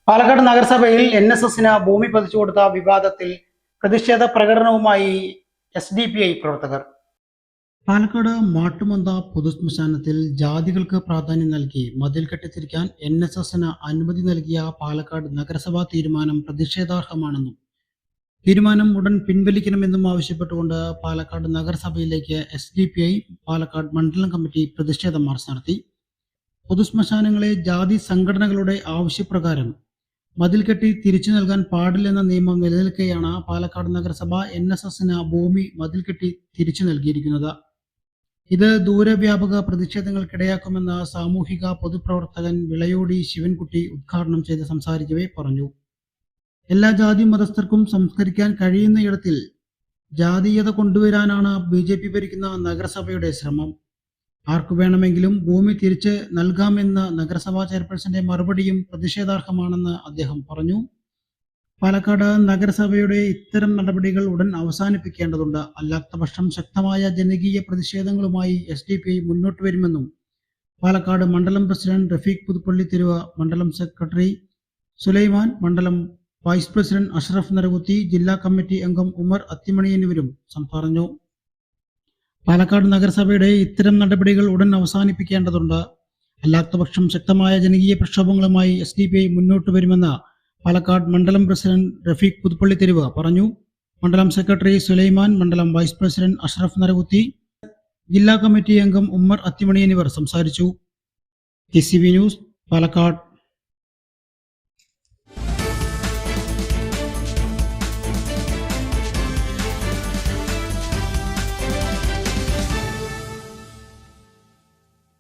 പാലക്കാട് നഗരസഭയിൽ NSSന് ഭൂമി പതിച്ചു കൊടുത്ത വിവാദത്തിൽ പ്രതിഷേധ പ്രകടനവുമായി SDPI പ്രവർത്തകർ. പാലക്കാട് മാട്ടുമന്ത പൊതുശ്മശാനത്തിൽ ജാതികൾക്ക് പ്രാധാന്യം നൽകി മതിൽ കെട്ടിത്തിരിക്കാൻ NSSന് അനുമതി നൽകിയ പാലക്കാട് നഗരസഭാ തീരുമാനം പ്രതിഷേധാർഹമാണെന്നും തീരുമാനം ഉടൻ പിൻവലിക്കണമെന്നും ആവശ്യപ്പെട്ടുകൊണ്ട് പാലക്കാട് നഗരസഭയിലേക്ക് SDPI പാലക്കാട് മണ്ഡലം കമ്മിറ്റി പ്രതിഷേധ മാർച്ച് നടത്തി. പൊതുശ്മശാനങ്ങളെ ജാതി സംഘടനകളുടെ ആവശ്യപ്രകാരം മതിൽ കെട്ടി തിരിച്ചു നൽകാൻ പാടില്ലെന്ന നിയമം നിലനിൽക്കെയാണ് പാലക്കാട് നഗരസഭ NSSന് ഭൂമി മതിൽ കെട്ടി തിരിച്ചു നൽകിയിരിക്കുന്നത്. ഇത് ദൂരവ്യാപക പ്രതിഷേധങ്ങൾക്കിടയാക്കുമെന്ന് സാമൂഹിക പൊതുപ്രവർത്തകൻ വിളയോടി ശിവൻകുട്ടി ഉദ്ഘാടനം ചെയ്ത് സംസാരിക്കവേ പറഞ്ഞു. എല്ലാ ജാതി മതസ്ഥർക്കും സംസ്കരിക്കാൻ കഴിയുന്നയിടത്തിൽ ജാതീയത കൊണ്ടുവരാനാണ് BJP ഭരിക്കുന്ന നഗരസഭയുടെ ശ്രമം. ആർക്കു വേണമെങ്കിലും ഭൂമി തിരിച്ച് നൽകാമെന്ന നഗരസഭാ ചെയർപേഴ്സന്റെ മറുപടിയും പ്രതിഷേധാർഹമാണെന്ന് അദ്ദേഹം പറഞ്ഞു. പാലക്കാട് നഗരസഭയുടെ ഇത്തരം നടപടികൾ ഉടൻ അവസാനിപ്പിക്കേണ്ടതുണ്ട്. അല്ലാത്തപക്ഷം ശക്തമായ ജനകീയ പ്രതിഷേധങ്ങളുമായി SDPI മുന്നോട്ട് വരുമെന്നും പാലക്കാട് മണ്ഡലം പ്രസിഡന്റ് റഫീഖ് പുതുപ്പള്ളി തെരുവ്, മണ്ഡലം സെക്രട്ടറി സുലൈമാൻ, മണ്ഡലം വൈസ് പ്രസിഡന്റ് അഷ്റഫ് നരകുത്തി, ജില്ലാ കമ്മിറ്റി അംഗം ഉമർ അത്തിമണി എന്നിവരും പറഞ്ഞു. പാലക്കാട് നഗരസഭയുടെ ഇത്തരം നടപടികൾ ഉടൻ അവസാനിപ്പിക്കേണ്ടതുണ്ട്. അല്ലാത്തപക്ഷം ശക്തമായ ജനകീയ പ്രക്ഷോഭങ്ങളുമായി SDPI മുന്നോട്ട് വരുമെന്ന് പാലക്കാട് മണ്ഡലം പ്രസിഡന്റ് റഫീഖ് പുതുപ്പള്ളി തെരുവ് പറഞ്ഞു. മണ്ഡലം സെക്രട്ടറി സുലൈമാൻ, മണ്ഡലം വൈസ് പ്രസിഡന്റ് അഷ്റഫ് നരകുത്തി, ജില്ലാ കമ്മിറ്റി അംഗം ഉമ്മർ അത്തിമണി എന്നിവർ സംസാരിച്ചു. TCV news, Palakkad.